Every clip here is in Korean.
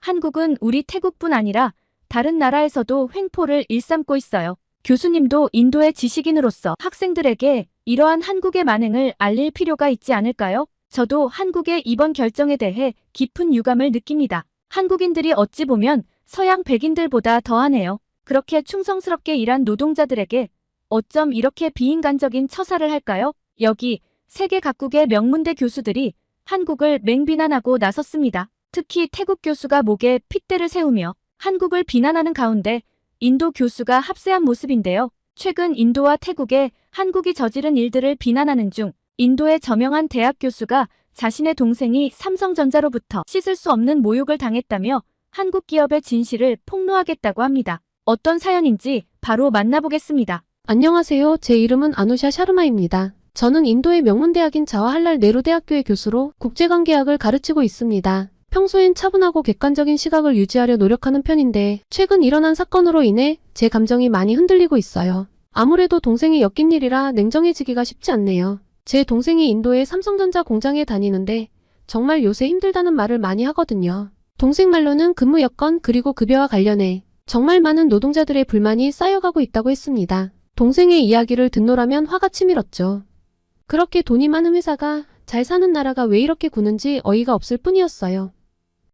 한국은 우리 태국뿐 아니라 다른 나라에서도 횡포를 일삼고 있어요. 교수님도 인도의 지식인으로서 학생들에게 이러한 한국의 만행을 알릴 필요가 있지 않을까요? 저도 한국의 이번 결정에 대해 깊은 유감을 느낍니다. 한국인들이 어찌 보면 서양 백인들보다 더하네요. 그렇게 충성스럽게 일한 노동자들에게 어쩜 이렇게 비인간적인 처사를 할까요? 여기 세계 각국의 명문대 교수들이 한국을 맹비난하고 나섰습니다. 특히 태국 교수가 목에 핏대를 세우며 한국을 비난하는 가운데 인도 교수가 합세한 모습인데요. 최근 인도와 태국의 한국이 저지른 일들을 비난하는 중 인도의 저명한 대학 교수가 자신의 동생이 삼성전자로부터 씻을 수 없는 모욕을 당했다며 한국 기업의 진실을 폭로하겠다고 합니다. 어떤 사연인지 바로 만나보겠습니다. 안녕하세요. 제 이름은 아누샤 샤르마입니다. 저는 인도의 명문대학인 자와할랄 네루 대학교의 교수로 국제관계학을 가르치고 있습니다. 평소엔 차분하고 객관적인 시각을 유지하려 노력하는 편인데 최근 일어난 사건으로 인해 제 감정이 많이 흔들리고 있어요. 아무래도 동생이 엮인 일이라 냉정해지기가 쉽지 않네요. 제 동생이 인도의 삼성전자 공장에 다니는데 정말 요새 힘들다는 말을 많이 하거든요. 동생 말로는 근무 여건 그리고 급여와 관련해 정말 많은 노동자들의 불만이 쌓여가고 있다고 했습니다. 동생의 이야기를 듣노라면 화가 치밀었죠. 그렇게 돈이 많은 회사가 잘 사는 나라가 왜 이렇게 구는지 어이가 없을 뿐이었어요.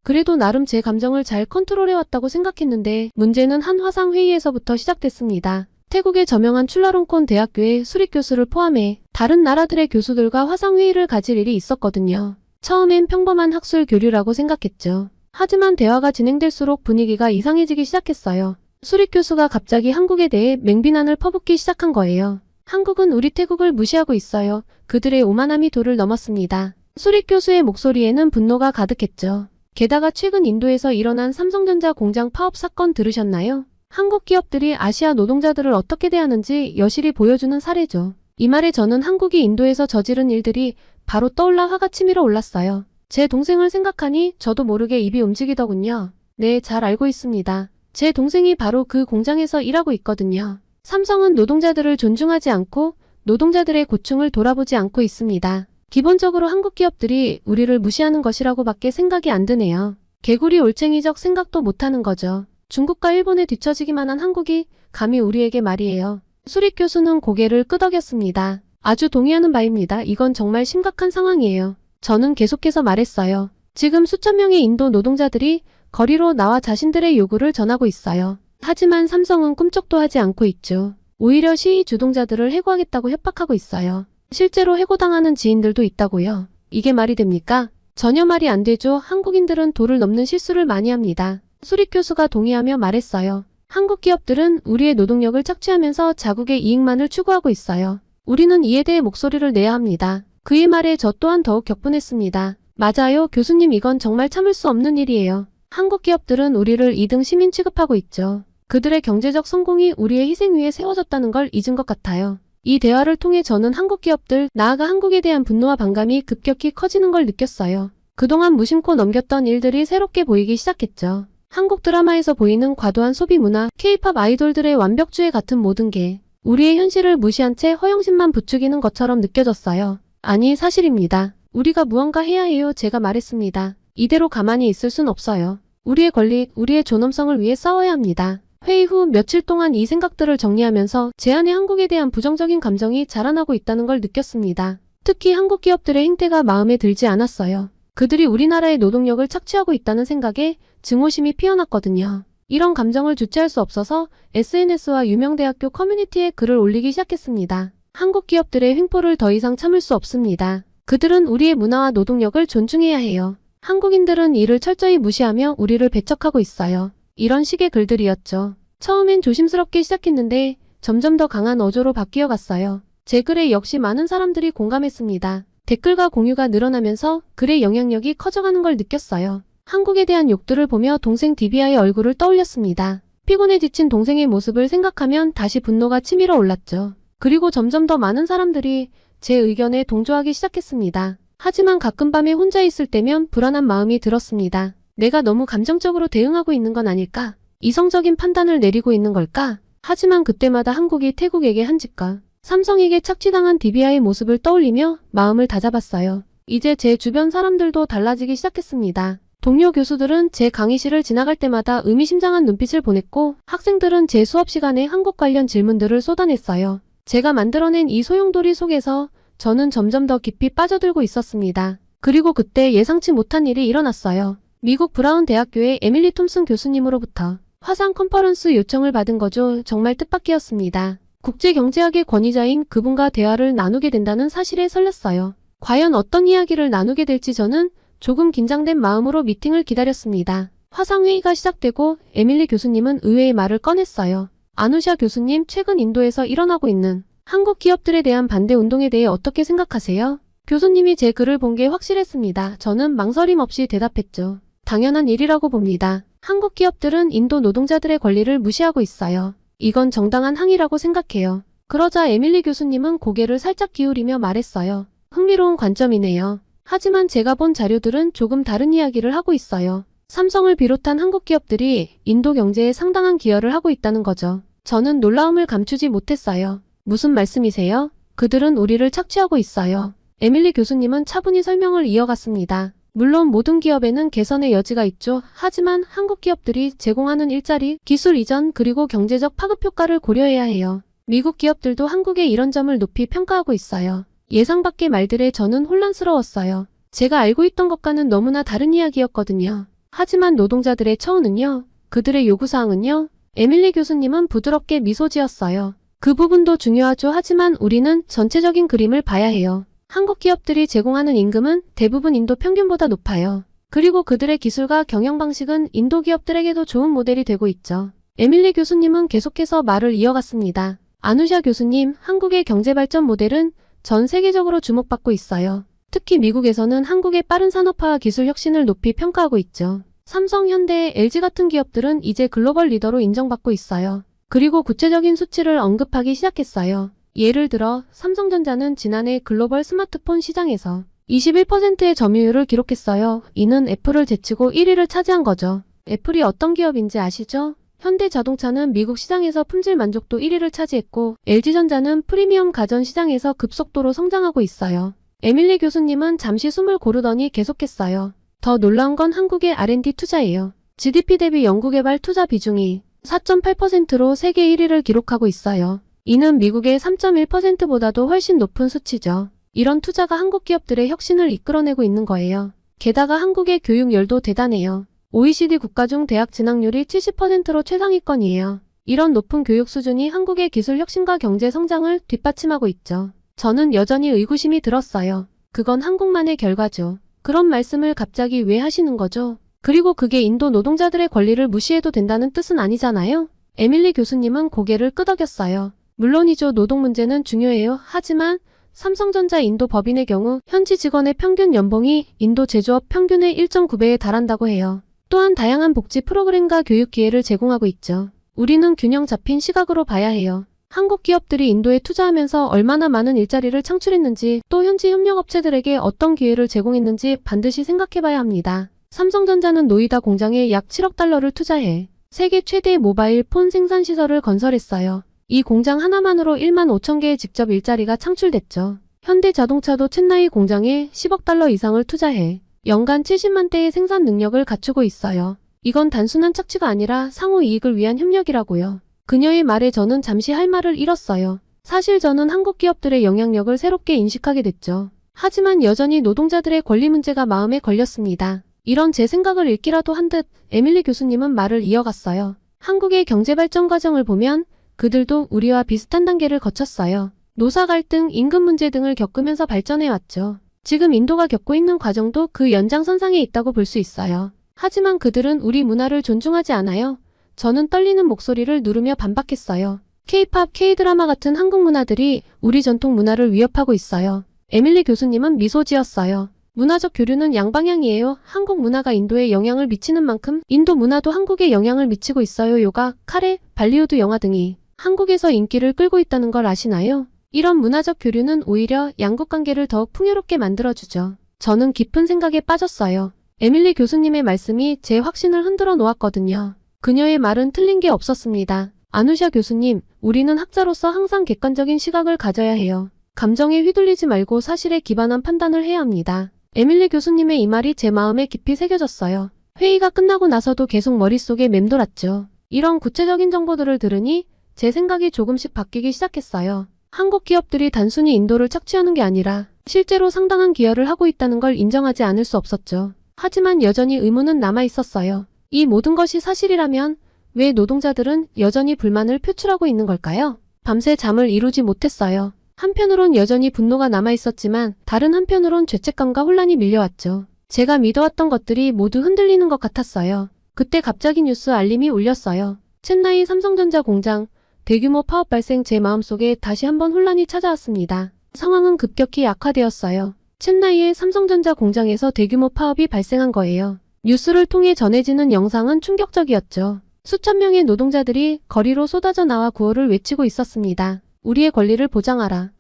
그래도 나름 제 감정을 잘 컨트롤해왔다고 생각했는데 문제는 한 화상회의에서부터 시작됐습니다. 태국의 저명한 출라롱콘 대학교의 수립교수를 포함해 다른 나라들의 교수들과 화상회의를 가질 일이 있었거든요. 처음엔 평범한 학술 교류라고 생각했죠. 하지만 대화가 진행될수록 분위기가 이상해지기 시작했어요. 수립교수가 갑자기 한국에 대해 맹비난을 퍼붓기 시작한 거예요. 한국은 우리 태국을 무시하고 있어요. 그들의 오만함이 도를 넘었습니다. 수립교수의 목소리에는 분노가 가득했죠. 게다가 최근 인도에서 일어난 삼성전자 공장 파업 사건 들으셨나요? 한국 기업들이 아시아 노동자들을 어떻게 대하는지 여실히 보여주는 사례죠. 이 말에 저는 한국이 인도에서 저지른 일들이 바로 떠올라 화가 치밀어 올랐어요. 제 동생을 생각하니 저도 모르게 입이 움직이더군요. 네, 잘 알고 있습니다. 제 동생이 바로 그 공장에서 일하고 있거든요. 삼성은 노동자들을 존중하지 않고 노동자들의 고충을 돌아보지 않고 있습니다. 기본적으로 한국 기업들이 우리를 무시하는 것이라고밖에 생각이 안 드네요. 개구리 올챙이적 생각도 못하는 거죠. 중국과 일본에 뒤처지기만 한 한국이 감히 우리에게 말이에요. 수립 교수는 고개를 끄덕였습니다. 아주 동의하는 바입니다. 이건 정말 심각한 상황이에요. 저는 계속해서 말했어요. 지금 수천 명의 인도 노동자들이 거리로 나와 자신들의 요구를 전하고 있어요. 하지만 삼성은 꿈쩍도 하지 않고 있죠. 오히려 시위 주동자들을 해고하겠다고 협박하고 있어요. 실제로 해고당하는 지인들도 있다고요. 이게 말이 됩니까? 전혀 말이 안 되죠. 한국인들은 도를 넘는 실수를 많이 합니다. 수립 교수가 동의하며 말했어요. 한국 기업들은 우리의 노동력을 착취하면서 자국의 이익만을 추구하고 있어요. 우리는 이에 대해 목소리를 내야 합니다. 그의 말에 저 또한 더욱 격분했습니다. 맞아요, 교수님, 이건 정말 참을 수 없는 일이에요. 한국 기업들은 우리를 2등 시민 취급하고 있죠. 그들의 경제적 성공이 우리의 희생 위에 세워졌다는 걸 잊은 것 같아요. 이 대화를 통해 저는 한국 기업들, 나아가 한국에 대한 분노와 반감이 급격히 커지는 걸 느꼈어요. 그동안 무심코 넘겼던 일들이 새롭게 보이기 시작했죠. 한국 드라마에서 보이는 과도한 소비 문화, K-팝 아이돌들의 완벽주의 같은 모든 게 우리의 현실을 무시한 채 허영심만 부추기는 것처럼 느껴졌어요. 아니, 사실입니다. 우리가 무언가 해야 해요. 제가 말했습니다. 이대로 가만히 있을 순 없어요. 우리의 권리, 우리의 존엄성을 위해 싸워야 합니다. 회의 후 며칠 동안 이 생각들을 정리하면서 제 안에 한국에 대한 부정적인 감정이 자라나고 있다는 걸 느꼈습니다. 특히 한국 기업들의 행태가 마음에 들지 않았어요. 그들이 우리나라의 노동력을 착취하고 있다는 생각에 증오심이 피어났거든요. 이런 감정을 주체할 수 없어서 SNS와 유명 대학교 커뮤니티에 글을 올리기 시작했습니다. 한국 기업들의 횡포를 더 이상 참을 수 없습니다. 그들은 우리의 문화와 노동력을 존중해야 해요. 한국인들은 이를 철저히 무시하며 우리를 배척하고 있어요. 이런 식의 글들이었죠. 처음엔 조심스럽게 시작했는데 점점 더 강한 어조로 바뀌어 갔어요. 제 글에 역시 많은 사람들이 공감했습니다. 댓글과 공유가 늘어나면서 글의 영향력이 커져가는 걸 느꼈어요. 한국에 대한 욕들을 보며 동생 디비아의 얼굴을 떠올렸습니다. 피곤해 지친 동생의 모습을 생각하면 다시 분노가 치밀어 올랐죠. 그리고 점점 더 많은 사람들이 제 의견에 동조하기 시작했습니다. 하지만 가끔 밤에 혼자 있을 때면 불안한 마음이 들었습니다. 내가 너무 감정적으로 대응하고 있는 건 아닐까? 이성적인 판단을 내리고 있는 걸까? 하지만 그때마다 한국이 태국에게 한 짓과 삼성에게 착취당한 디비아의 모습을 떠올리며 마음을 다잡았어요. 이제 제 주변 사람들도 달라지기 시작했습니다. 동료 교수들은 제 강의실을 지나갈 때마다 의미심장한 눈빛을 보냈고 학생들은 제 수업 시간에 한국 관련 질문들을 쏟아냈어요. 제가 만들어낸 이 소용돌이 속에서 저는 점점 더 깊이 빠져들고 있었습니다. 그리고 그때 예상치 못한 일이 일어났어요. 미국 브라운 대학교의 에밀리 톰슨 교수님으로부터 화상 컨퍼런스 요청을 받은 거죠. 정말 뜻밖이었습니다. 국제경제학의 권위자인 그분과 대화를 나누게 된다는 사실에 설렜어요. 과연 어떤 이야기를 나누게 될지 저는 조금 긴장된 마음으로 미팅을 기다렸습니다. 화상회의가 시작되고 에밀리 교수님은 의외의 말을 꺼냈어요. 아누샤 교수님, 최근 인도에서 일어나고 있는 한국 기업들에 대한 반대 운동에 대해 어떻게 생각하세요? 교수님이 제 글을 본 게 확실했습니다. 저는 망설임 없이 대답했죠. 당연한 일이라고 봅니다. 한국 기업들은 인도 노동자들의 권리를 무시하고 있어요. 이건 정당한 항의라고 생각해요. 그러자 에밀리 교수님은 고개를 살짝 기울이며 말했어요. 흥미로운 관점이네요. 하지만 제가 본 자료들은 조금 다른 이야기를 하고 있어요. 삼성을 비롯한 한국 기업들이 인도 경제에 상당한 기여를 하고 있다는 거죠. 저는 놀라움을 감추지 못했어요. 무슨 말씀이세요? 그들은 우리를 착취하고 있어요. 에밀리 교수님은 차분히 설명을 이어갔습니다. 물론 모든 기업에는 개선의 여지가 있죠. 하지만 한국 기업들이 제공하는 일자리, 기술 이전 그리고 경제적 파급 효과를 고려해야 해요. 미국 기업들도 한국의 이런 점을 높이 평가하고 있어요. 예상 밖의 말들에 저는 혼란스러웠어요. 제가 알고 있던 것과는 너무나 다른 이야기였거든요. 하지만 노동자들의 처우는요? 그들의 요구사항은요? 에밀리 교수님은 부드럽게 미소 지었어요. 그 부분도 중요하죠. 하지만 우리는 전체적인 그림을 봐야 해요. 한국 기업들이 제공하는 임금은 대부분 인도 평균보다 높아요. 그리고 그들의 기술과 경영 방식은 인도 기업들에게도 좋은 모델이 되고 있죠. 에밀리 교수님은 계속해서 말을 이어갔습니다. 아누샤 교수님, 한국의 경제발전 모델은 전 세계적으로 주목받고 있어요. 특히 미국에서는 한국의 빠른 산업화와 기술 혁신을 높이 평가하고 있죠. 삼성, 현대, LG 같은 기업들은 이제 글로벌 리더로 인정받고 있어요. 그리고 구체적인 수치를 언급하기 시작했어요. 예를 들어 삼성전자는 지난해 글로벌 스마트폰 시장에서 21%의 점유율을 기록했어요. 이는 애플을 제치고 1위를 차지한 거죠. 애플이 어떤 기업인지 아시죠? 현대자동차는 미국 시장에서 품질 만족도 1위를 차지했고 LG전자는 프리미엄 가전 시장에서 급속도로 성장하고 있어요. 에밀리 교수님은 잠시 숨을 고르더니 계속했어요. 더 놀라운 건 한국의 R&D 투자예요. GDP 대비 연구개발 투자 비중이 4.8%로 세계 1위를 기록하고 있어요. 이는 미국의 3.1%보다도 훨씬 높은 수치죠. 이런 투자가 한국 기업들의 혁신을 이끌어내고 있는 거예요. 게다가 한국의 교육열도 대단해요. OECD 국가 중 대학 진학률이 70%로 최상위권이에요. 이런 높은 교육 수준이 한국의 기술 혁신과 경제 성장을 뒷받침하고 있죠. 저는 여전히 의구심이 들었어요. 그건 한국만의 결과죠. 그런 말씀을 갑자기 왜 하시는 거죠? 그리고 그게 인도 노동자들의 권리를 무시해도 된다는 뜻은 아니잖아요? 에밀리 교수님은 고개를 끄덕였어요. 물론이죠. 노동 문제는 중요해요. 하지만 삼성전자 인도 법인의 경우 현지 직원의 평균 연봉이 인도 제조업 평균의 1.9배에 달한다고 해요. 또한 다양한 복지 프로그램과 교육 기회를 제공하고 있죠. 우리는 균형 잡힌 시각으로 봐야 해요. 한국 기업들이 인도에 투자하면서 얼마나 많은 일자리를 창출했는지 또 현지 협력업체들에게 어떤 기회를 제공했는지 반드시 생각해봐야 합니다. 삼성전자는 노이다 공장에 약 7억 달러를 투자해 세계 최대의 모바일 폰 생산 시설을 건설했어요. 이 공장 하나만으로 1만 5천 개의 직접 일자리가 창출됐죠. 현대자동차도 첸나이 공장에 10억 달러 이상을 투자해 연간 70만 대의 생산 능력을 갖추고 있어요. 이건 단순한 착취가 아니라 상호 이익을 위한 협력이라고요. 그녀의 말에 저는 잠시 할 말을 잃었어요. 사실 저는 한국 기업들의 영향력을 새롭게 인식하게 됐죠. 하지만 여전히 노동자들의 권리 문제가 마음에 걸렸습니다. 이런 제 생각을 읽기라도 한 듯 에밀리 교수님은 말을 이어갔어요. 한국의 경제 발전 과정을 보면 그들도 우리와 비슷한 단계를 거쳤어요. 노사 갈등, 임금 문제 등을 겪으면서 발전해왔죠. 지금 인도가 겪고 있는 과정도 그 연장선상에 있다고 볼 수 있어요. 하지만 그들은 우리 문화를 존중하지 않아요. 저는 떨리는 목소리를 누르며 반박했어요. K-팝, K-드라마 같은 한국 문화들이 우리 전통 문화를 위협하고 있어요. 에밀리 교수님은 미소 지었어요. 문화적 교류는 양방향이에요. 한국 문화가 인도에 영향을 미치는 만큼 인도 문화도 한국에 영향을 미치고 있어요. 요가, 카레, 발리우드 영화 등이 한국에서 인기를 끌고 있다는 걸 아시나요? 이런 문화적 교류는 오히려 양국 관계를 더욱 풍요롭게 만들어주죠. 저는 깊은 생각에 빠졌어요. 에밀리 교수님의 말씀이 제 확신을 흔들어 놓았거든요. 그녀의 말은 틀린 게 없었습니다. 아누샤 교수님, 우리는 학자로서 항상 객관적인 시각을 가져야 해요. 감정에 휘둘리지 말고 사실에 기반한 판단을 해야 합니다. 에밀리 교수님의 이 말이 제 마음에 깊이 새겨졌어요. 회의가 끝나고 나서도 계속 머릿속에 맴돌았죠. 이런 구체적인 정보들을 들으니 제 생각이 조금씩 바뀌기 시작했어요. 한국 기업들이 단순히 인도를 착취하는 게 아니라 실제로 상당한 기여를 하고 있다는 걸 인정하지 않을 수 없었죠. 하지만 여전히 의문은 남아 있었어요. 이 모든 것이 사실이라면 왜 노동자들은 여전히 불만을 표출하고 있는 걸까요? 밤새 잠을 이루지 못했어요. 한편으론 여전히 분노가 남아 있었지만 다른 한편으론 죄책감과 혼란이 밀려왔죠. 제가 믿어왔던 것들이 모두 흔들리는 것 같았어요. 그때 갑자기 뉴스 알림이 울렸어요. 첸나이 삼성전자 공장 대규모 파업 발생. 제 마음속에 다시 한번 혼란이 찾아왔습니다. 상황은 급격히 악화되었어요. 첸나이의 삼성전자 공장에서 대규모 파업이 발생한 거예요. 뉴스를 통해 전해지는 영상은 충격적이었죠. 수천 명의 노동자들이 거리로 쏟아져 나와 구호를 외치고 있었습니다. 우리의 권리를 보장하라.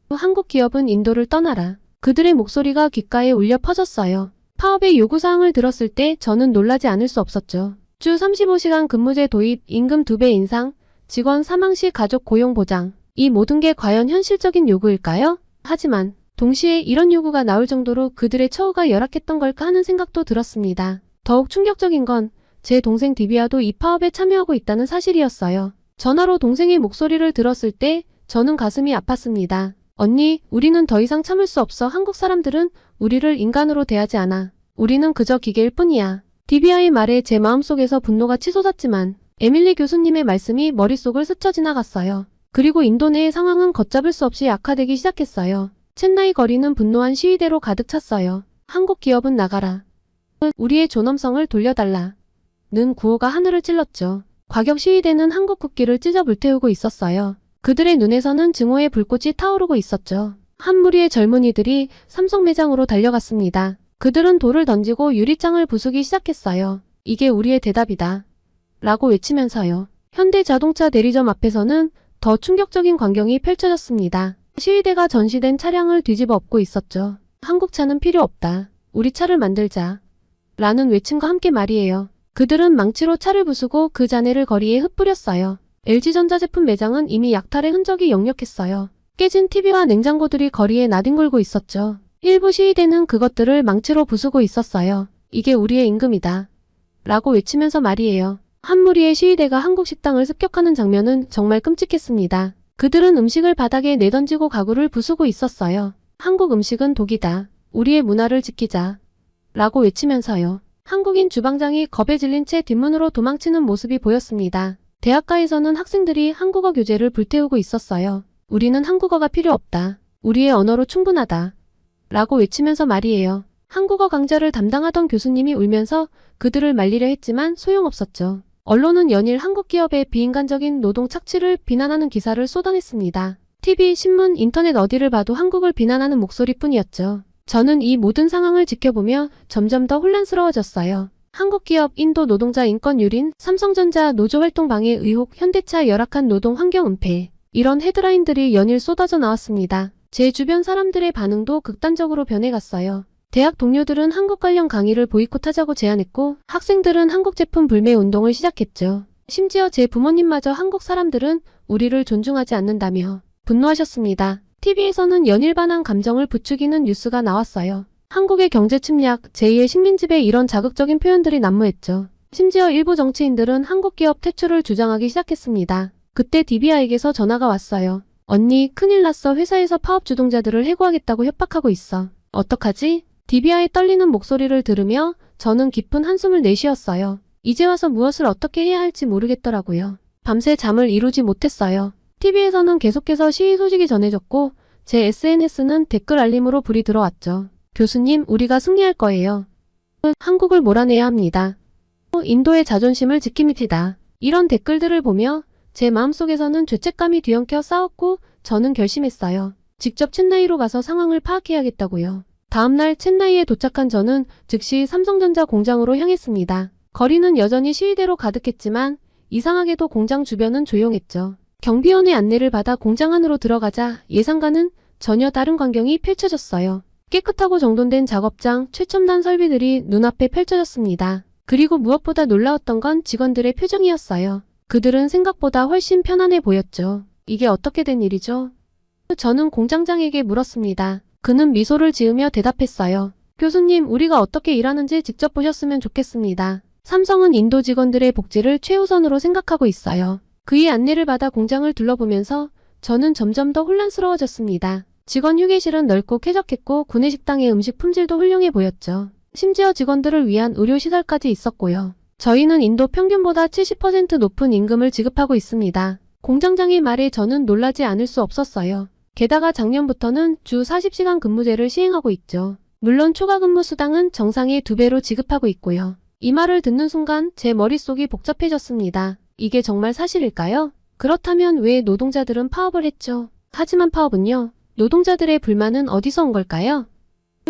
한국 기업은 인도를 떠나라. 그들의 목소리가 귓가에 울려 퍼졌어요. 파업의 요구사항을 들었을 때 저는 놀라지 않을 수 없었죠. 주 35시간 근무제 도입, 임금 2배 인상, 직원 사망 시 가족 고용 보장. 이 모든 게 과연 현실적인 요구일까요? 하지만 동시에 이런 요구가 나올 정도로 그들의 처우가 열악했던 걸까 하는 생각도 들었습니다. 더욱 충격적인 건 제 동생 디비아도 이 파업에 참여하고 있다는 사실이었어요. 전화로 동생의 목소리를 들었을 때 저는 가슴이 아팠습니다. 언니, 우리는 더 이상 참을 수 없어. 한국 사람들은 우리를 인간으로 대하지 않아. 우리는 그저 기계일 뿐이야. 디비아의 말에 제 마음속에서 분노가 치솟았지만 에밀리 교수님의 말씀이 머릿속을 스쳐 지나갔어요. 그리고 인도 내의 상황은 걷잡을 수 없이 악화되기 시작했어요. 첸나이 거리는 분노한 시위대로 가득 찼어요. 한국 기업은 나가라. 우리의 존엄성을 돌려달라. 는 구호가 하늘을 찔렀죠. 과격 시위대는 한국 국기를 찢어 불태우고 있었어요. 그들의 눈에서는 증오의 불꽃이 타오르고 있었죠. 한 무리의 젊은이들이 삼성 매장으로 달려갔습니다. 그들은 돌을 던지고 유리창을 부수기 시작했어요. 이게 우리의 대답이다. 라고 외치면서요. 현대자동차 대리점 앞에서는 더 충격적인 광경이 펼쳐졌습니다. 시위대가 전시된 차량을 뒤집어 엎고 있었죠. 한국 차는 필요 없다. 우리 차를 만들자. 라는 외침과 함께 말이에요. 그들은 망치로 차를 부수고 그 잔해를 거리에 흩뿌렸어요. LG전자 제품 매장은 이미 약탈의 흔적이 역력했어요. 깨진 TV와 냉장고들이 거리에 나뒹굴고 있었죠. 일부 시위대는 그것들을 망치로 부수고 있었어요. 이게 우리의 임금이다. 라고 외치면서 말이에요. 한 무리의 시위대가 한국 식당을 습격하는 장면은 정말 끔찍했습니다. 그들은 음식을 바닥에 내던지고 가구를 부수고 있었어요. 한국 음식은 독이다. 우리의 문화를 지키자. 라고 외치면서요. 한국인 주방장이 겁에 질린 채 뒷문으로 도망치는 모습이 보였습니다. 대학가에서는 학생들이 한국어 교재를 불태우고 있었어요. 우리는 한국어가 필요 없다. 우리의 언어로 충분하다. 라고 외치면서 말이에요. 한국어 강좌를 담당하던 교수님이 울면서 그들을 말리려 했지만 소용없었죠. 언론은 연일 한국 기업의 비인간적인 노동 착취를 비난하는 기사를 쏟아냈습니다. TV, 신문, 인터넷 어디를 봐도 한국을 비난하는 목소리뿐이었죠. 저는 이 모든 상황을 지켜보며 점점 더 혼란스러워졌어요. 한국 기업, 인도 노동자 인권 유린, 삼성전자 노조 활동 방해 의혹, 현대차 열악한 노동 환경 은폐. 이런 헤드라인들이 연일 쏟아져 나왔습니다. 제 주변 사람들의 반응도 극단적으로 변해갔어요. 대학 동료들은 한국 관련 강의를 보이콧하자고 제안했고 학생들은 한국 제품 불매 운동을 시작했죠. 심지어 제 부모님마저 한국 사람들은 우리를 존중하지 않는다며 분노하셨습니다. TV에서는 연일반한 감정을 부추기는 뉴스가 나왔어요. 한국의 경제 침략, 제2의 식민지배 이런 자극적인 표현들이 난무했죠. 심지어 일부 정치인들은 한국 기업 퇴출을 주장하기 시작했습니다. 그때 디비아에게서 전화가 왔어요. 언니, 큰일 났어. 회사에서 파업 주동자들을 해고하겠다고 협박하고 있어. 어떡하지? 디비아의 떨리는 목소리를 들으며 저는 깊은 한숨을 내쉬었어요. 이제 와서 무엇을 어떻게 해야 할지 모르겠더라고요. 밤새 잠을 이루지 못했어요. TV에서는 계속해서 시위 소식이 전해졌고 제 SNS는 댓글 알림으로 불이 들어왔죠. 교수님, 우리가 승리할 거예요. 한국을 몰아내야 합니다. 인도의 자존심을 지킵니다. 이런 댓글들을 보며 제 마음속에서는 죄책감이 뒤엉켜 싸웠고 저는 결심했어요. 직접 첸나이로 가서 상황을 파악해야겠다고요. 다음날 첸나이에 도착한 저는 즉시 삼성전자 공장으로 향했습니다. 거리는 여전히 시위대로 가득했지만 이상하게도 공장 주변은 조용했죠. 경비원의 안내를 받아 공장 안으로 들어가자 예상과는 전혀 다른 광경이 펼쳐졌어요. 깨끗하고 정돈된 작업장, 최첨단 설비들이 눈앞에 펼쳐졌습니다. 그리고 무엇보다 놀라웠던 건 직원들의 표정이었어요. 그들은 생각보다 훨씬 편안해 보였죠. 이게 어떻게 된 일이죠? 저는 공장장에게 물었습니다. 그는 미소를 지으며 대답했어요. 교수님, 우리가 어떻게 일하는지 직접 보셨으면 좋겠습니다. 삼성은 인도 직원들의 복지를 최우선으로 생각하고 있어요. 그의 안내를 받아 공장을 둘러보면서 저는 점점 더 혼란스러워졌습니다. 직원 휴게실은 넓고 쾌적했고 구내식당의 음식 품질도 훌륭해 보였죠. 심지어 직원들을 위한 의료시설까지 있었고요. 저희는 인도 평균보다 70% 높은 임금을 지급하고 있습니다. 공장장의 말에 저는 놀라지 않을 수 없었어요. 게다가 작년부터는 주 40시간 근무제를 시행하고 있죠. 물론 초과 근무 수당은 정상의 2배로 지급하고 있고요. 이 말을 듣는 순간 제 머릿속이 복잡해졌습니다. 이게 정말 사실일까요? 그렇다면 왜 노동자들은 파업을 했죠? 하지만 파업은요? 노동자들의 불만은 어디서 온 걸까요?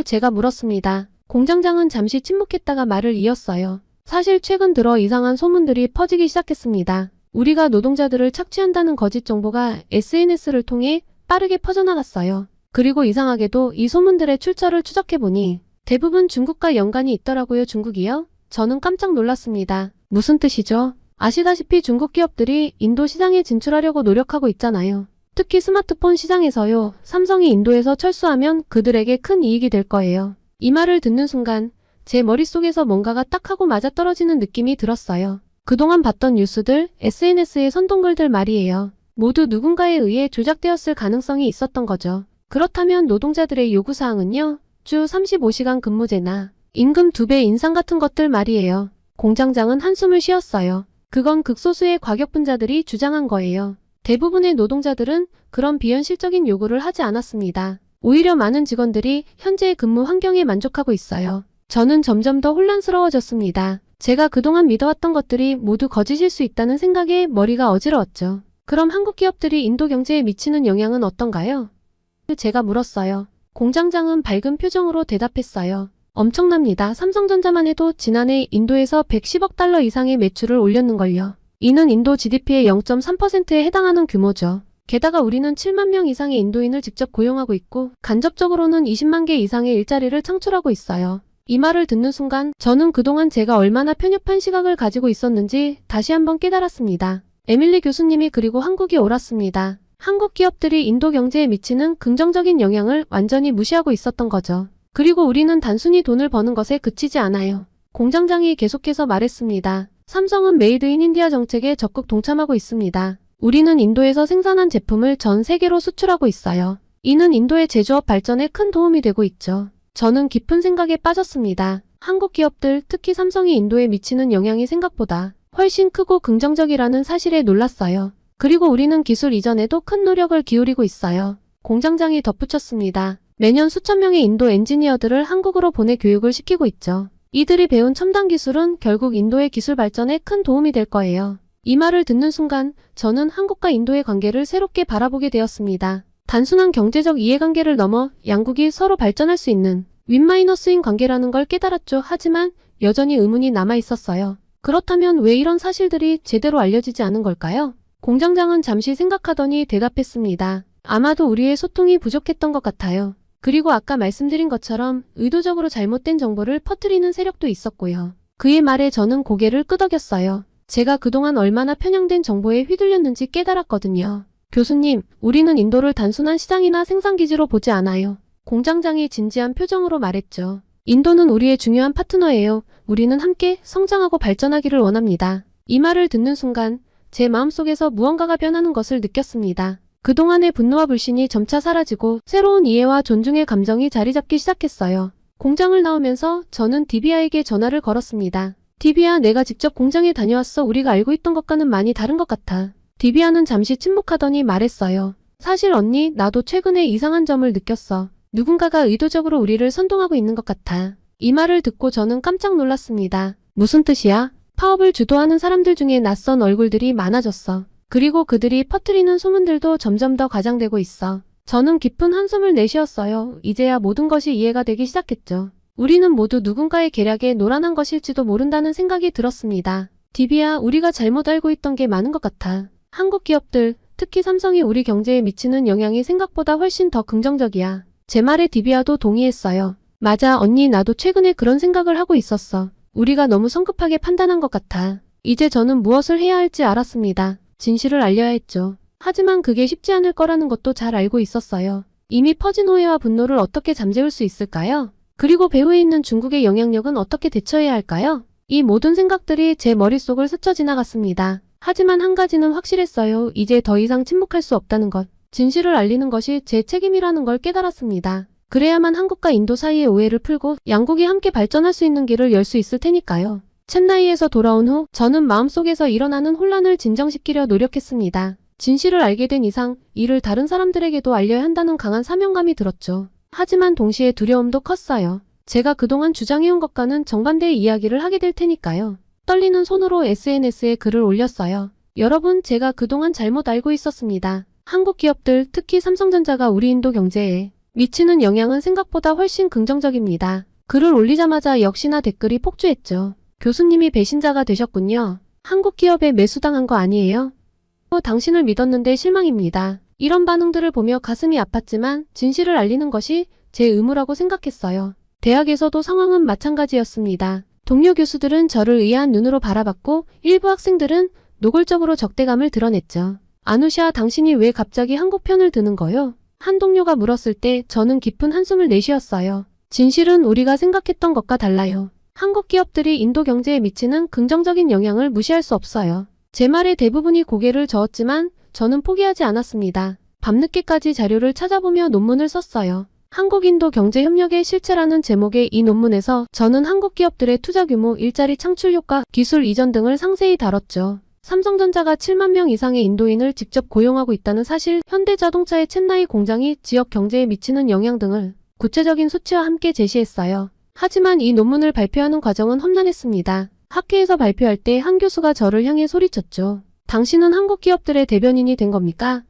제가 물었습니다. 공장장은 잠시 침묵했다가 말을 이었어요. 사실 최근 들어 이상한 소문들이 퍼지기 시작했습니다. 우리가 노동자들을 착취한다는 거짓 정보가 SNS를 통해 빠르게 퍼져나갔어요. 그리고 이상하게도 이 소문들의 출처를 추적해보니 대부분 중국과 연관이 있더라고요. 중국이요? 저는 깜짝 놀랐습니다. 무슨 뜻이죠? 아시다시피 중국 기업들이 인도 시장에 진출하려고 노력하고 있잖아요. 특히 스마트폰 시장에서요. 삼성이 인도에서 철수하면 그들에게 큰 이익이 될 거예요. 이 말을 듣는 순간 제 머릿속에서 뭔가가 딱 하고 맞아떨어지는 느낌이 들었어요. 그동안 봤던 뉴스들, SNS의 선동글들 말이에요. 모두 누군가에 의해 조작되었을 가능성이 있었던 거죠. 그렇다면 노동자들의 요구사항은요? 주 35시간 근무제나 임금 2배 인상 같은 것들 말이에요. 공장장은 한숨을 쉬었어요. 그건 극소수의 과격분자들이 주장한 거예요. 대부분의 노동자들은 그런 비현실적인 요구를 하지 않았습니다. 오히려 많은 직원들이 현재의 근무 환경에 만족하고 있어요. 저는 점점 더 혼란스러워졌습니다. 제가 그동안 믿어왔던 것들이 모두 거짓일 수 있다는 생각에 머리가 어지러웠죠. 그럼 한국 기업들이 인도 경제에 미치는 영향은 어떤가요? 제가 물었어요. 공장장은 밝은 표정으로 대답했어요. 엄청납니다. 삼성전자만 해도 지난해 인도에서 110억 달러 이상의 매출을 올렸는걸요. 이는 인도 GDP의 0.3%에 해당하는 규모죠. 게다가 우리는 7만 명 이상의 인도인을 직접 고용하고 있고 간접적으로는 20만 개 이상의 일자리를 창출하고 있어요. 이 말을 듣는 순간 저는 그동안 제가 얼마나 편협한 시각을 가지고 있었는지 다시 한번 깨달았습니다. 에밀리 교수님이 그리고 한국이 옳았습니다. 한국 기업들이 인도 경제에 미치는 긍정적인 영향을 완전히 무시하고 있었던 거죠. 그리고 우리는 단순히 돈을 버는 것에 그치지 않아요. 공장장이 계속해서 말했습니다. 삼성은 메이드 인 인디아 정책에 적극 동참하고 있습니다. 우리는 인도에서 생산한 제품을 전 세계로 수출하고 있어요. 이는 인도의 제조업 발전에 큰 도움이 되고 있죠. 저는 깊은 생각에 빠졌습니다. 한국 기업들, 특히 삼성이 인도에 미치는 영향이 생각보다 훨씬 크고 긍정적이라는 사실에 놀랐어요. 그리고 우리는 기술 이전에도 큰 노력을 기울이고 있어요. 공장장이 덧붙였습니다. 매년 수천 명의 인도 엔지니어들을 한국으로 보내 교육을 시키고 있죠. 이들이 배운 첨단 기술은 결국 인도의 기술 발전에 큰 도움이 될 거예요. 이 말을 듣는 순간 저는 한국과 인도의 관계를 새롭게 바라보게 되었습니다. 단순한 경제적 이해관계를 넘어 양국이 서로 발전할 수 있는 윈마이너스인 관계라는 걸 깨달았죠. 하지만 여전히 의문이 남아 있었어요. 그렇다면 왜 이런 사실들이 제대로 알려지지 않은 걸까요? 공장장은 잠시 생각하더니 대답했습니다. 아마도 우리의 소통이 부족했던 것 같아요. 그리고 아까 말씀드린 것처럼 의도적으로 잘못된 정보를 퍼뜨리는 세력도 있었고요. 그의 말에 저는 고개를 끄덕였어요. 제가 그동안 얼마나 편향된 정보에 휘둘렸는지 깨달았거든요. 교수님, 우리는 인도를 단순한 시장이나 생산기지로 보지 않아요. 공장장이 진지한 표정으로 말했죠. 인도는 우리의 중요한 파트너예요. 우리는 함께 성장하고 발전하기를 원합니다. 이 말을 듣는 순간 제 마음속에서 무언가가 변하는 것을 느꼈습니다. 그동안의 분노와 불신이 점차 사라지고 새로운 이해와 존중의 감정이 자리 잡기 시작했어요. 공장을 나오면서 저는 디비아에게 전화를 걸었습니다. 디비아, 내가 직접 공장에 다녀왔어. 우리가 알고 있던 것과는 많이 다른 것 같아. 디비아는 잠시 침묵하더니 말했어요. 사실 언니, 나도 최근에 이상한 점을 느꼈어. 누군가가 의도적으로 우리를 선동하고 있는 것 같아. 이 말을 듣고 저는 깜짝 놀랐습니다. 무슨 뜻이야? 파업을 주도하는 사람들 중에 낯선 얼굴들이 많아졌어. 그리고 그들이 퍼뜨리는 소문들도 점점 더 과장되고 있어. 저는 깊은 한숨을 내쉬었어요. 이제야 모든 것이 이해가 되기 시작했죠. 우리는 모두 누군가의 계략에 노란한 것일지도 모른다는 생각이 들었습니다. 디비야, 우리가 잘못 알고 있던 게 많은 것 같아. 한국 기업들, 특히 삼성이 우리 경제에 미치는 영향이 생각보다 훨씬 더 긍정적이야. 제 말에 디비아도 동의했어요. 맞아, 언니, 나도 최근에 그런 생각을 하고 있었어. 우리가 너무 성급하게 판단한 것 같아. 이제 저는 무엇을 해야 할지 알았습니다. 진실을 알려야 했죠. 하지만 그게 쉽지 않을 거라는 것도 잘 알고 있었어요. 이미 퍼진 오해와 분노를 어떻게 잠재울 수 있을까요? 그리고 배후에 있는 중국의 영향력은 어떻게 대처해야 할까요? 이 모든 생각들이 제 머릿속을 스쳐 지나갔습니다. 하지만 한 가지는 확실했어요. 이제 더 이상 침묵할 수 없다는 것. 진실을 알리는 것이 제 책임이라는 걸 깨달았습니다. 그래야만 한국과 인도 사이의 오해를 풀고 양국이 함께 발전할 수 있는 길을 열 수 있을 테니까요. 첸나이에서 돌아온 후 저는 마음속에서 일어나는 혼란을 진정시키려 노력했습니다. 진실을 알게 된 이상 이를 다른 사람들에게도 알려야 한다는 강한 사명감이 들었죠. 하지만 동시에 두려움도 컸어요. 제가 그동안 주장해온 것과는 정반대의 이야기를 하게 될 테니까요. 떨리는 손으로 SNS에 글을 올렸어요. 여러분, 제가 그동안 잘못 알고 있었습니다. 한국 기업들, 특히 삼성전자가 우리 인도 경제에 미치는 영향은 생각보다 훨씬 긍정적입니다. 글을 올리자마자 역시나 댓글이 폭주했죠. 교수님이 배신자가 되셨군요. 한국 기업에 매수당한 거 아니에요? 당신을 믿었는데 실망입니다. 이런 반응들을 보며 가슴이 아팠지만 진실을 알리는 것이 제 의무라고 생각했어요. 대학에서도 상황은 마찬가지였습니다. 동료 교수들은 저를 의아한 눈으로 바라봤고 일부 학생들은 노골적으로 적대감을 드러냈죠. 아누샤, 당신이 왜 갑자기 한국 편을 드는 거요? 한 동료가 물었을 때 저는 깊은 한숨을 내쉬었어요. 진실은 우리가 생각했던 것과 달라요. 한국 기업들이 인도 경제에 미치는 긍정적인 영향을 무시할 수 없어요. 제 말에 대부분이 고개를 저었지만 저는 포기하지 않았습니다. 밤늦게까지 자료를 찾아보며 논문을 썼어요. 한국-인도 경제협력의 실체라는 제목의 이 논문에서 저는 한국 기업들의 투자 규모, 일자리 창출 효과, 기술 이전 등을 상세히 다뤘죠. 삼성전자가 7만 명 이상의 인도인을 직접 고용하고 있다는 사실, 현대자동차의 첸나이 공장이 지역 경제에 미치는 영향 등을 구체적인 수치와 함께 제시했어요. 하지만 이 논문을 발표하는 과정은 험난했습니다. 학회에서 발표할 때 한 교수가 저를 향해 소리쳤죠. 당신은 한국 기업들의 대변인이 된 겁니까?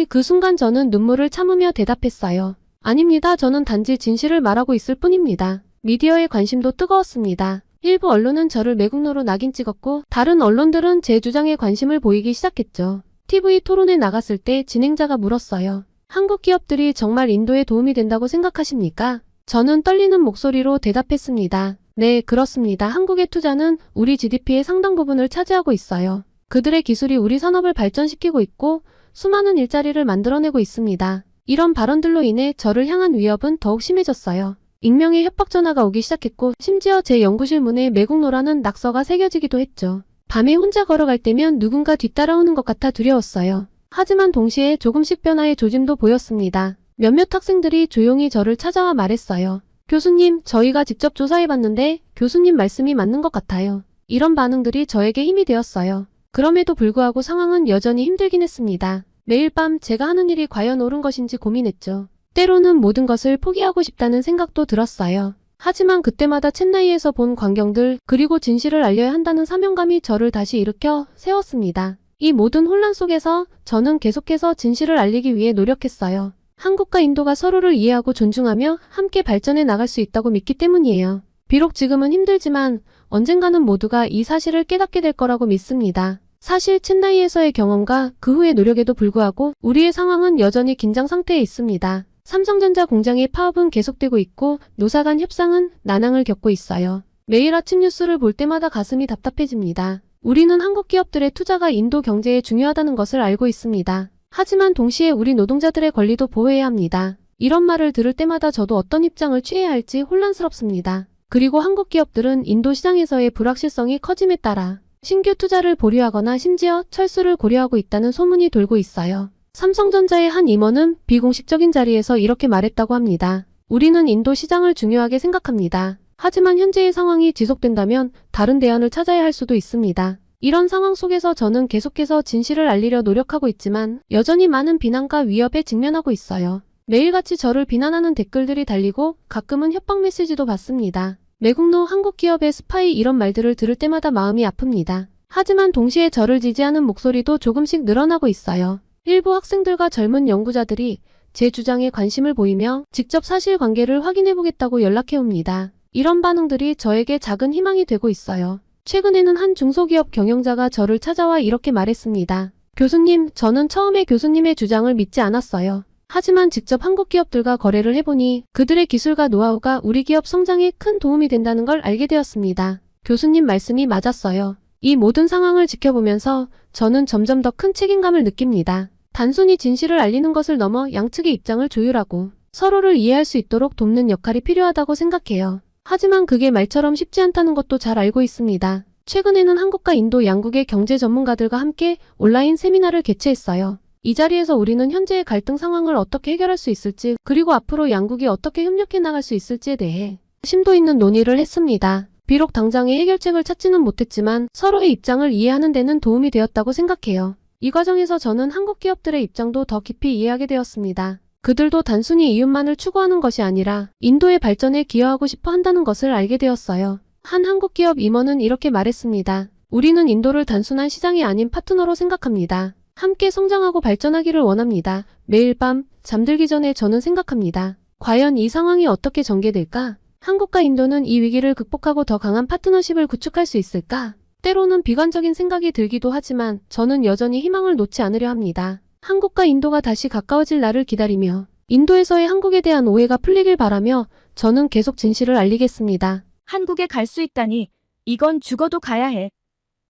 그 순간 저는 눈물을 참으며 대답했어요. 아닙니다. 저는 단지 진실을 말하고 있을 뿐입니다. 미디어의 관심도 뜨거웠습니다. 일부 언론은 저를 매국노로 낙인 찍었고 다른 언론들은 제 주장에 관심을 보이기 시작했죠. TV 토론에 나갔을 때 진행자가 물었어요. 한국 기업들이 정말 인도에 도움이 된다고 생각하십니까? 저는 떨리는 목소리로 대답했습니다. 네, 그렇습니다. 한국의 투자는 우리 GDP의 상당 부분을 차지하고 있어요. 그들의 기술이 우리 산업을 발전시키고 있고 수많은 일자리를 만들어내고 있습니다. 이런 발언들로 인해 저를 향한 위협은 더욱 심해졌어요. 익명의 협박 전화가 오기 시작했고 심지어 제 연구실 문에 매국노라는 낙서가 새겨지기도 했죠. 밤에 혼자 걸어갈 때면 누군가 뒤따라오는 것 같아 두려웠어요. 하지만 동시에 조금씩 변화의 조짐도 보였습니다. 몇몇 학생들이 조용히 저를 찾아와 말했어요. 교수님, 저희가 직접 조사해봤는데 교수님 말씀이 맞는 것 같아요. 이런 반응들이 저에게 힘이 되었어요. 그럼에도 불구하고 상황은 여전히 힘들긴 했습니다. 매일 밤 제가 하는 일이 과연 옳은 것인지 고민했죠. 때로는 모든 것을 포기하고 싶다는 생각도 들었어요. 하지만 그때마다 첸나이에서 본 광경들 그리고 진실을 알려야 한다는 사명감이 저를 다시 일으켜 세웠습니다. 이 모든 혼란 속에서 저는 계속해서 진실을 알리기 위해 노력했어요. 한국과 인도가 서로를 이해하고 존중하며 함께 발전해 나갈 수 있다고 믿기 때문이에요. 비록 지금은 힘들지만 언젠가는 모두가 이 사실을 깨닫게 될 거라고 믿습니다. 사실 첸나이에서의 경험과 그 후의 노력에도 불구하고 우리의 상황은 여전히 긴장 상태에 있습니다. 삼성전자 공장의 파업은 계속되고 있고 노사 간 협상은 난항을 겪고 있어요. 매일 아침 뉴스를 볼 때마다 가슴이 답답해집니다. 우리는 한국 기업들의 투자가 인도 경제에 중요하다는 것을 알고 있습니다. 하지만 동시에 우리 노동자들의 권리도 보호해야 합니다. 이런 말을 들을 때마다 저도 어떤 입장을 취해야 할지 혼란스럽습니다. 그리고 한국 기업들은 인도 시장에서의 불확실성이 커짐에 따라 신규 투자를 보류하거나 심지어 철수를 고려하고 있다는 소문이 돌고 있어요. 삼성전자의 한 임원은 비공식적인 자리에서 이렇게 말했다고 합니다. 우리는 인도 시장을 중요하게 생각합니다. 하지만 현재의 상황이 지속된다면 다른 대안을 찾아야 할 수도 있습니다. 이런 상황 속에서 저는 계속해서 진실을 알리려 노력하고 있지만 여전히 많은 비난과 위협에 직면하고 있어요. 매일같이 저를 비난하는 댓글들이 달리고 가끔은 협박 메시지도 받습니다. 매국노 한국 기업의 스파이 이런 말들을 들을 때마다 마음이 아픕니다. 하지만 동시에 저를 지지하는 목소리도 조금씩 늘어나고 있어요. 일부 학생들과 젊은 연구자들이 제 주장에 관심을 보이며 직접 사실관계를 확인해보겠다고 연락해옵니다. 이런 반응들이 저에게 작은 희망이 되고 있어요. 최근에는 한 중소기업 경영자가 저를 찾아와 이렇게 말했습니다. 교수님, 저는 처음에 교수님의 주장을 믿지 않았어요. 하지만 직접 한국 기업들과 거래를 해보니 그들의 기술과 노하우가 우리 기업 성장에 큰 도움이 된다는 걸 알게 되었습니다. 교수님 말씀이 맞았어요. 이 모든 상황을 지켜보면서 저는 점점 더 큰 책임감을 느낍니다. 단순히 진실을 알리는 것을 넘어 양측의 입장을 조율하고 서로를 이해할 수 있도록 돕는 역할이 필요하다고 생각해요. 하지만 그게 말처럼 쉽지 않다는 것도 잘 알고 있습니다. 최근에는 한국과 인도 양국의 경제 전문가들과 함께 온라인 세미나를 개최했어요. 이 자리에서 우리는 현재의 갈등 상황을 어떻게 해결할 수 있을지, 그리고 앞으로 양국이 어떻게 협력해 나갈 수 있을지에 대해 심도 있는 논의를 했습니다. 비록 당장의 해결책을 찾지는 못했지만 서로의 입장을 이해하는 데는 도움이 되었다고 생각해요. 이 과정에서 저는 한국 기업들의 입장도 더 깊이 이해하게 되었습니다. 그들도 단순히 이윤만을 추구하는 것이 아니라 인도의 발전에 기여하고 싶어 한다는 것을 알게 되었어요. 한 한국 기업 임원은 이렇게 말했습니다. 우리는 인도를 단순한 시장이 아닌 파트너로 생각합니다. 함께 성장하고 발전하기를 원합니다. 매일 밤 잠들기 전에 저는 생각합니다. 과연 이 상황이 어떻게 전개될까? 한국과 인도는 이 위기를 극복하고 더 강한 파트너십을 구축할 수 있을까? 때로는 비관적인 생각이 들기도 하지만 저는 여전히 희망을 놓지 않으려 합니다. 한국과 인도가 다시 가까워질 날을 기다리며 인도에서의 한국에 대한 오해가 풀리길 바라며 저는 계속 진실을 알리겠습니다. 한국에 갈 수 있다니 이건 죽어도 가야 해.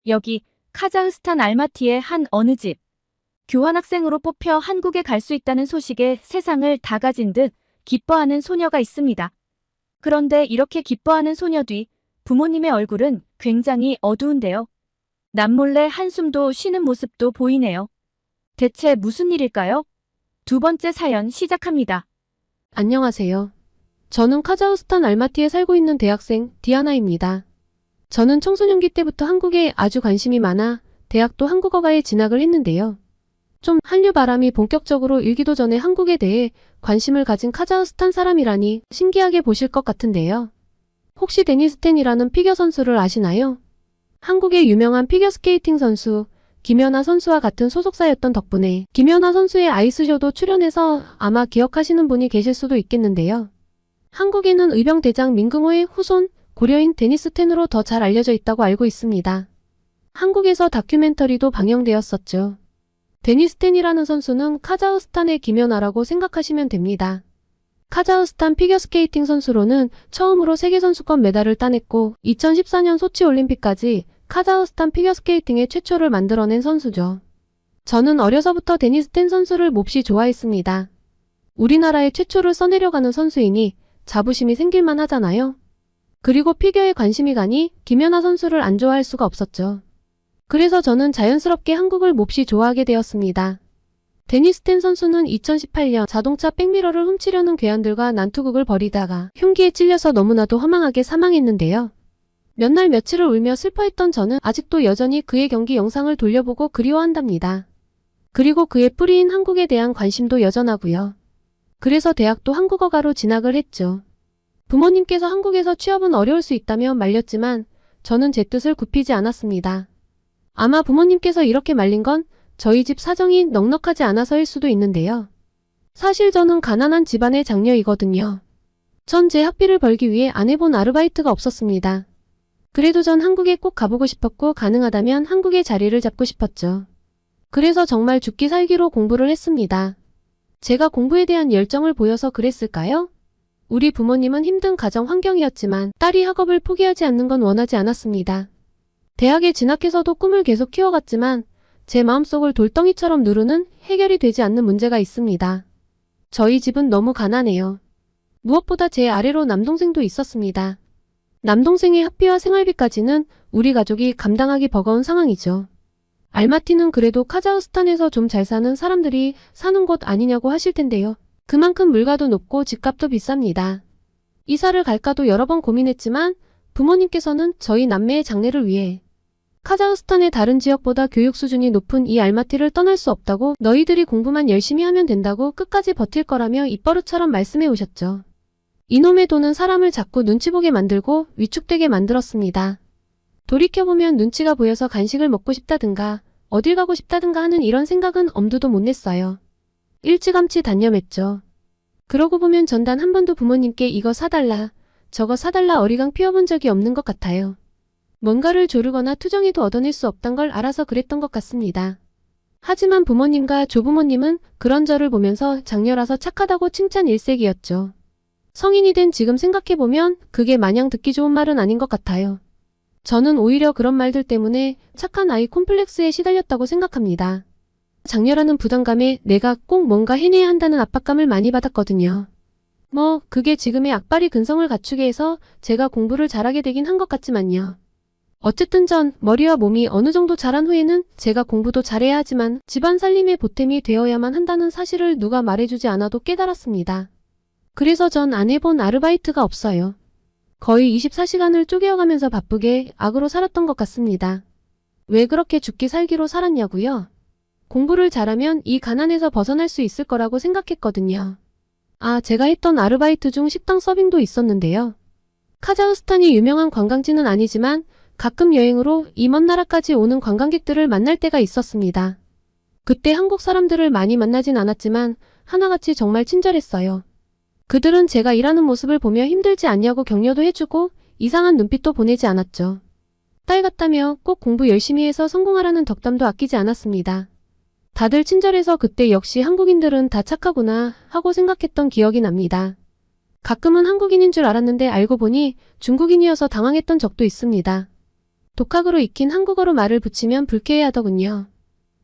여기 카자흐스탄 알마티의 한 어느 집. 교환학생으로 뽑혀 한국에 갈 수 있다는 소식에 세상을 다 가진 듯 기뻐하는 소녀가 있습니다. 그런데 이렇게 기뻐하는 소녀 뒤 부모님의 얼굴은 굉장히 어두운데요. 남몰래 한숨도 쉬는 모습도 보이네요. 대체 무슨 일일까요? 두 번째 사연 시작합니다. 안녕하세요. 저는 카자흐스탄 알마티에 살고 있는 대학생 디아나입니다. 저는 청소년기 때부터 한국에 아주 관심이 많아 대학도 한국어과에 진학을 했는데요. 좀 한류 바람이 본격적으로 일기도 전에 한국에 대해 관심을 가진 카자흐스탄 사람이라니 신기하게 보실 것 같은데요. 혹시 데니스 텐이라는 피겨 선수를 아시나요? 한국의 유명한 피겨스케이팅 선수 김연아 선수와 같은 소속사였던 덕분에 김연아 선수의 아이스쇼도 출연해서 아마 기억하시는 분이 계실 수도 있겠는데요. 한국에는 의병대장 민금호의 후손 고려인 데니스 텐으로 더 잘 알려져 있다고 알고 있습니다. 한국에서 다큐멘터리도 방영되었었죠. 데니스 텐이라는 선수는 카자흐스탄의 김연아라고 생각하시면 됩니다. 카자흐스탄 피겨스케이팅 선수로는 처음으로 세계선수권 메달을 따냈고 2014년 소치올림픽까지 카자흐스탄 피겨스케이팅의 최초를 만들어낸 선수죠. 저는 어려서부터 데니스 텐 선수를 몹시 좋아했습니다. 우리나라의 최초를 써내려가는 선수이니 자부심이 생길만 하잖아요. 그리고 피겨에 관심이 가니 김연아 선수를 안 좋아할 수가 없었죠. 그래서 저는 자연스럽게 한국을 몹시 좋아하게 되었습니다. 데니스 텐 선수는 2018년 자동차 백미러를 훔치려는 괴한들과 난투극을 벌이다가 흉기에 찔려서 너무나도 허망하게 사망했는데요. 몇 날 며칠을 울며 슬퍼했던 저는 아직도 여전히 그의 경기 영상을 돌려보고 그리워한답니다. 그리고 그의 뿌리인 한국에 대한 관심도 여전하고요. 그래서 대학도 한국어과로 진학을 했죠. 부모님께서 한국에서 취업은 어려울 수 있다며 말렸지만 저는 제 뜻을 굽히지 않았습니다. 아마 부모님께서 이렇게 말린 건 저희 집 사정이 넉넉하지 않아서일 수도 있는데요. 사실 저는 가난한 집안의 장녀이거든요. 전 제 학비를 벌기 위해 안 해본 아르바이트가 없었습니다. 그래도 전 한국에 꼭 가보고 싶었고 가능하다면 한국의 자리를 잡고 싶었죠. 그래서 정말 죽기 살기로 공부를 했습니다. 제가 공부에 대한 열정을 보여서 그랬을까요? 우리 부모님은 힘든 가정 환경이었지만 딸이 학업을 포기하지 않는 건 원하지 않았습니다. 대학에 진학해서도 꿈을 계속 키워갔지만 제 마음속을 돌덩이처럼 누르는 해결이 되지 않는 문제가 있습니다. 저희 집은 너무 가난해요. 무엇보다 제 아래로 남동생도 있었습니다. 남동생의 학비와 생활비까지는 우리 가족이 감당하기 버거운 상황이죠. 알마티는 그래도 카자흐스탄에서 좀 잘 사는 사람들이 사는 곳 아니냐고 하실 텐데요. 그만큼 물가도 높고 집값도 비쌉니다. 이사를 갈까도 여러 번 고민했지만 부모님께서는 저희 남매의 장래를 위해 카자흐스탄의 다른 지역보다 교육 수준이 높은 이 알마티를 떠날 수 없다고 너희들이 공부만 열심히 하면 된다고 끝까지 버틸 거라며 입버릇처럼 말씀해 오셨죠. 이놈의 돈은 사람을 자꾸 눈치 보게 만들고 위축되게 만들었습니다. 돌이켜보면 눈치가 보여서 간식을 먹고 싶다든가 어딜 가고 싶다든가 하는 이런 생각은 엄두도 못 냈어요. 일찌감치 단념했죠. 그러고 보면 전 단 한 번도 부모님께 이거 사달라, 저거 사달라 어리광 피워본 적이 없는 것 같아요. 뭔가를 조르거나 투정해도 얻어낼 수 없단 걸 알아서 그랬던 것 같습니다. 하지만 부모님과 조부모님은 그런 저를 보면서 장녀라서 착하다고 칭찬 일색이었죠. 성인이 된 지금 생각해보면 그게 마냥 듣기 좋은 말은 아닌 것 같아요. 저는 오히려 그런 말들 때문에 착한 아이 콤플렉스에 시달렸다고 생각합니다. 장녀라는 부담감에 내가 꼭 뭔가 해내야 한다는 압박감을 많이 받았거든요. 그게 지금의 악바리 근성을 갖추게 해서 제가 공부를 잘하게 되긴 한 것 같지만요. 어쨌든 전 머리와 몸이 어느 정도 자란 후에는 제가 공부도 잘해야 하지만 집안 살림의 보탬이 되어야만 한다는 사실을 누가 말해주지 않아도 깨달았습니다. 그래서 전 안 해본 아르바이트가 없어요. 거의 24시간을 쪼개어가면서 바쁘게 악으로 살았던 것 같습니다. 왜 그렇게 죽기 살기로 살았냐고요? 공부를 잘하면 이 가난에서 벗어날 수 있을 거라고 생각했거든요. 제가 했던 아르바이트 중 식당 서빙도 있었는데요. 카자흐스탄이 유명한 관광지는 아니지만 가끔 여행으로 이 먼 나라까지 오는 관광객들을 만날 때가 있었습니다. 그때 한국 사람들을 많이 만나진 않았지만 하나같이 정말 친절했어요. 그들은 제가 일하는 모습을 보며 힘들지 않냐고 격려도 해주고 이상한 눈빛도 보내지 않았죠. 딸 같다며 꼭 공부 열심히 해서 성공하라는 덕담도 아끼지 않았습니다. 다들 친절해서 그때 역시 한국인들은 다 착하구나 하고 생각했던 기억이 납니다. 가끔은 한국인인 줄 알았는데 알고 보니 중국인이어서 당황했던 적도 있습니다. 독학으로 익힌 한국어로 말을 붙이면 불쾌해하더군요.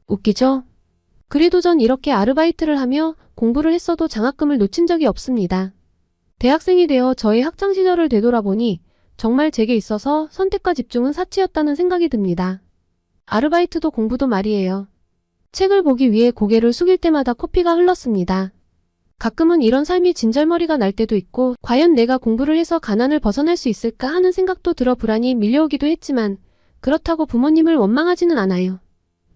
웃기죠? 그래도 전 이렇게 아르바이트를 하며 공부를 했어도 장학금을 놓친 적이 없습니다. 대학생이 되어 저의 학창시절을 되돌아보니 정말 제게 있어서 선택과 집중은 사치였다는 생각이 듭니다. 아르바이트도 공부도 말이에요. 책을 보기 위해 고개를 숙일 때마다 코피가 흘렀습니다. 가끔은 이런 삶이 진절머리가 날 때도 있고 과연 내가 공부를 해서 가난을 벗어날 수 있을까 하는 생각도 들어 불안이 밀려오기도 했지만 그렇다고 부모님을 원망하지는 않아요.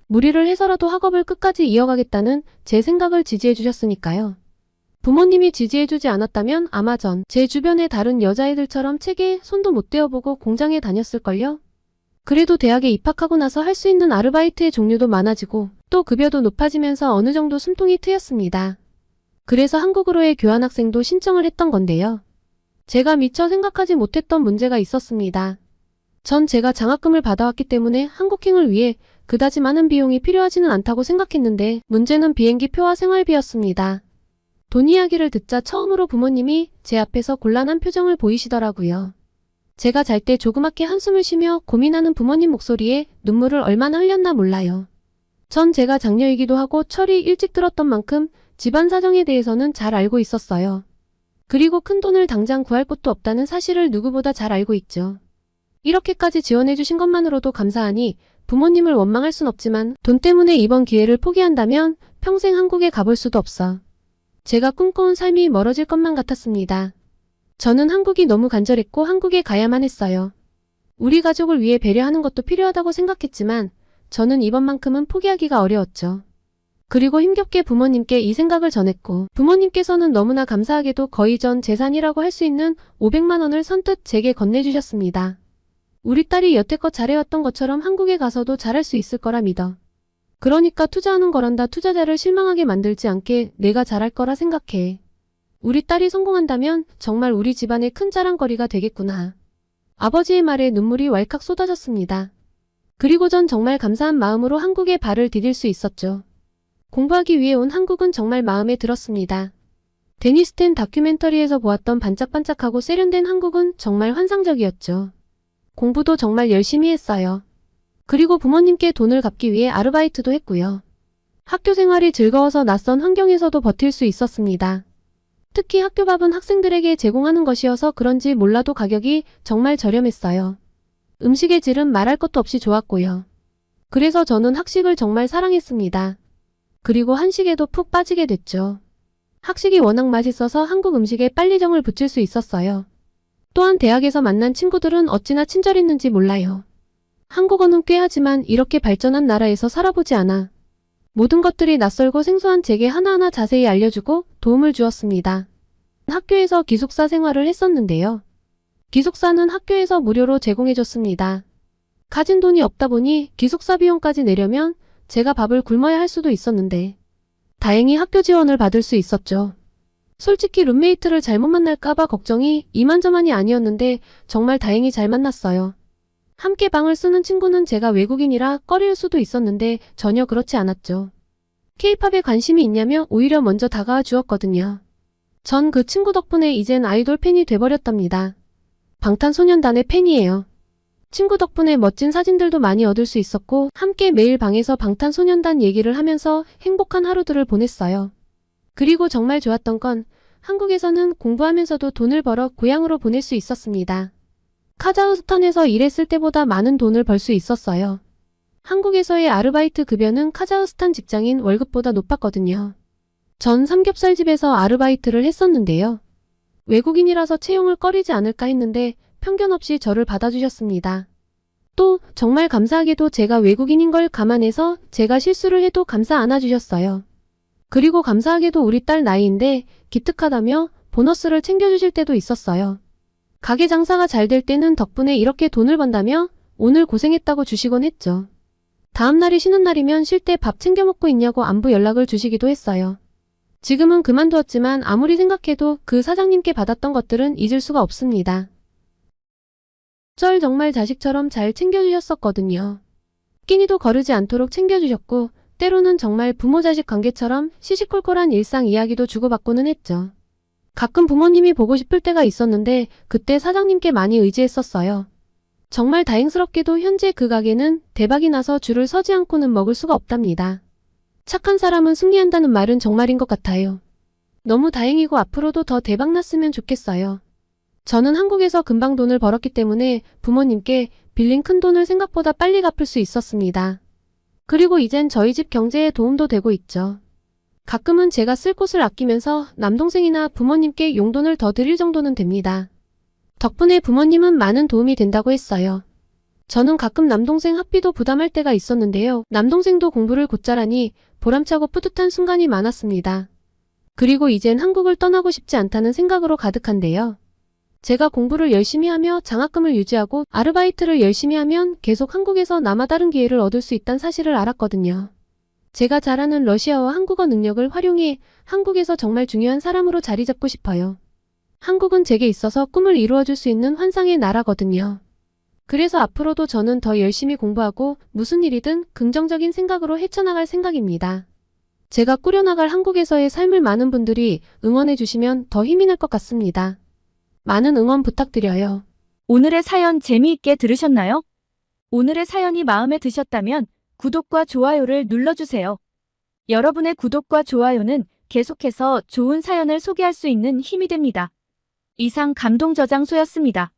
무리를 해서라도 학업을 끝까지 이어가겠다는 제 생각을 지지해 주셨으니까요. 부모님이 지지해주지 않았다면 아마 전 제 주변의 다른 여자애들처럼 책에 손도 못 대어보고 공장에 다녔을걸요? 그래도 대학에 입학하고 나서 할 수 있는 아르바이트의 종류도 많아지고 또 급여도 높아지면서 어느 정도 숨통이 트였습니다. 그래서 한국으로의 교환학생도 신청을 했던 건데요. 제가 미처 생각하지 못했던 문제가 있었습니다. 전 제가 장학금을 받아왔기 때문에 한국행을 위해 그다지 많은 비용이 필요하지는 않다고 생각했는데 문제는 비행기 표와 생활비였습니다. 돈 이야기를 듣자 처음으로 부모님이 제 앞에서 곤란한 표정을 보이시더라고요. 제가 잘 때 조그맣게 한숨을 쉬며 고민하는 부모님 목소리에 눈물을 얼마나 흘렸나 몰라요. 전 제가 장녀이기도 하고 철이 일찍 들었던 만큼 집안 사정에 대해서는 잘 알고 있었어요. 그리고 큰 돈을 당장 구할 곳도 없다는 사실을 누구보다 잘 알고 있죠. 이렇게까지 지원해주신 것만으로도 감사하니 부모님을 원망할 순 없지만 돈 때문에 이번 기회를 포기한다면 평생 한국에 가볼 수도 없어. 제가 꿈꿔온 삶이 멀어질 것만 같았습니다. 저는 한국이 너무 간절했고 한국에 가야만 했어요. 우리 가족을 위해 배려하는 것도 필요하다고 생각했지만 저는 이번만큼은 포기하기가 어려웠죠. 그리고 힘겹게 부모님께 이 생각을 전했고 부모님께서는 너무나 감사하게도 거의 전 재산이라고 할 수 있는 500만 원을 선뜻 제게 건네주셨습니다. 우리 딸이 여태껏 잘해왔던 것처럼 한국에 가서도 잘할 수 있을 거라 믿어. 그러니까 투자하는 거란다. 투자자를 실망하게 만들지 않게 내가 잘할 거라 생각해. 우리 딸이 성공한다면 정말 우리 집안의 큰 자랑거리가 되겠구나. 아버지의 말에 눈물이 왈칵 쏟아졌습니다. 그리고 전 정말 감사한 마음으로 한국에 발을 디딜 수 있었죠. 공부하기 위해 온 한국은 정말 마음에 들었습니다. 데니스 텐 다큐멘터리에서 보았던 반짝반짝하고 세련된 한국은 정말 환상적이었죠. 공부도 정말 열심히 했어요. 그리고 부모님께 돈을 갚기 위해 아르바이트도 했고요. 학교 생활이 즐거워서 낯선 환경에서도 버틸 수 있었습니다. 특히 학교밥은 학생들에게 제공하는 것이어서 그런지 몰라도 가격이 정말 저렴했어요. 음식의 질은 말할 것도 없이 좋았고요. 그래서 저는 학식을 정말 사랑했습니다. 그리고 한식에도 푹 빠지게 됐죠. 학식이 워낙 맛있어서 한국 음식에 빨리 정을 붙일 수 있었어요. 또한 대학에서 만난 친구들은 어찌나 친절했는지 몰라요. 한국어는 꽤 하지만 이렇게 발전한 나라에서 살아보지 않아. 모든 것들이 낯설고 생소한 제게 하나하나 자세히 알려주고 도움을 주었습니다. 학교에서 기숙사 생활을 했었는데요. 기숙사는 학교에서 무료로 제공해줬습니다. 가진 돈이 없다 보니 기숙사 비용까지 내려면 제가 밥을 굶어야 할 수도 있었는데 다행히 학교 지원을 받을 수 있었죠. 솔직히 룸메이트를 잘못 만날까봐 걱정이 이만저만이 아니었는데 정말 다행히 잘 만났어요. 함께 방을 쓰는 친구는 제가 외국인이라 꺼릴 수도 있었는데 전혀 그렇지 않았죠. K-팝에 관심이 있냐며 오히려 먼저 다가와 주었거든요. 전 그 친구 덕분에 이젠 아이돌 팬이 돼버렸답니다. 방탄소년단의 팬이에요. 친구 덕분에 멋진 사진들도 많이 얻을 수 있었고 함께 매일 방에서 방탄소년단 얘기를 하면서 행복한 하루들을 보냈어요. 그리고 정말 좋았던 건 한국에서는 공부하면서도 돈을 벌어 고향으로 보낼 수 있었습니다. 카자흐스탄에서 일했을 때보다 많은 돈을 벌 수 있었어요. 한국에서의 아르바이트 급여는 카자흐스탄 직장인 월급보다 높았거든요. 전 삼겹살집에서 아르바이트를 했었는데요. 외국인이라서 채용을 꺼리지 않을까 했는데 편견 없이 저를 받아주셨습니다. 또 정말 감사하게도 제가 외국인인 걸 감안해서 제가 실수를 해도 감사 안아주셨어요. 그리고 감사하게도 우리 딸 나이인데 기특하다며 보너스를 챙겨주실 때도 있었어요. 가게 장사가 잘 될 때는 덕분에 이렇게 돈을 번다며 오늘 고생했다고 주시곤 했죠. 다음 날이 쉬는 날이면 쉴 때 밥 챙겨 먹고 있냐고 안부 연락을 주시기도 했어요. 지금은 그만두었지만 아무리 생각해도 그 사장님께 받았던 것들은 잊을 수가 없습니다. 절 정말 자식처럼 잘 챙겨주셨었거든요. 끼니도 거르지 않도록 챙겨주셨고 때로는 정말 부모 자식 관계처럼 시시콜콜한 일상 이야기도 주고받고는 했죠. 가끔 부모님이 보고 싶을 때가 있었는데 그때 사장님께 많이 의지했었어요. 정말 다행스럽게도 현재 그 가게는 대박이 나서 줄을 서지 않고는 먹을 수가 없답니다. 착한 사람은 승리한다는 말은 정말인 것 같아요. 너무 다행이고 앞으로도 더 대박 났으면 좋겠어요. 저는 한국에서 금방 돈을 벌었기 때문에 부모님께 빌린 큰 돈을 생각보다 빨리 갚을 수 있었습니다. 그리고 이젠 저희 집 경제에 도움도 되고 있죠. 가끔은 제가 쓸 곳을 아끼면서 남동생이나 부모님께 용돈을 더 드릴 정도는 됩니다. 덕분에 부모님은 많은 도움이 된다고 했어요. 저는 가끔 남동생 학비도 부담할 때가 있었는데요. 남동생도 공부를 곧잘하니 보람차고 뿌듯한 순간이 많았습니다. 그리고 이젠 한국을 떠나고 싶지 않다는 생각으로 가득한데요. 제가 공부를 열심히 하며 장학금을 유지하고 아르바이트를 열심히 하면 계속 한국에서 남아다른 기회를 얻을 수 있다는 사실을 알았거든요. 제가 잘하는 러시아어 한국어 능력을 활용해 한국에서 정말 중요한 사람으로 자리 잡고 싶어요. 한국은 제게 있어서 꿈을 이루어줄 수 있는 환상의 나라거든요. 그래서 앞으로도 저는 더 열심히 공부하고 무슨 일이든 긍정적인 생각으로 헤쳐나갈 생각입니다. 제가 꾸려나갈 한국에서의 삶을 많은 분들이 응원해 주시면 더 힘이 날 것 같습니다. 많은 응원 부탁드려요. 오늘의 사연 재미있게 들으셨나요? 오늘의 사연이 마음에 드셨다면 구독과 좋아요를 눌러주세요. 여러분의 구독과 좋아요는 계속해서 좋은 사연을 소개할 수 있는 힘이 됩니다. 이상 감동저장소였습니다.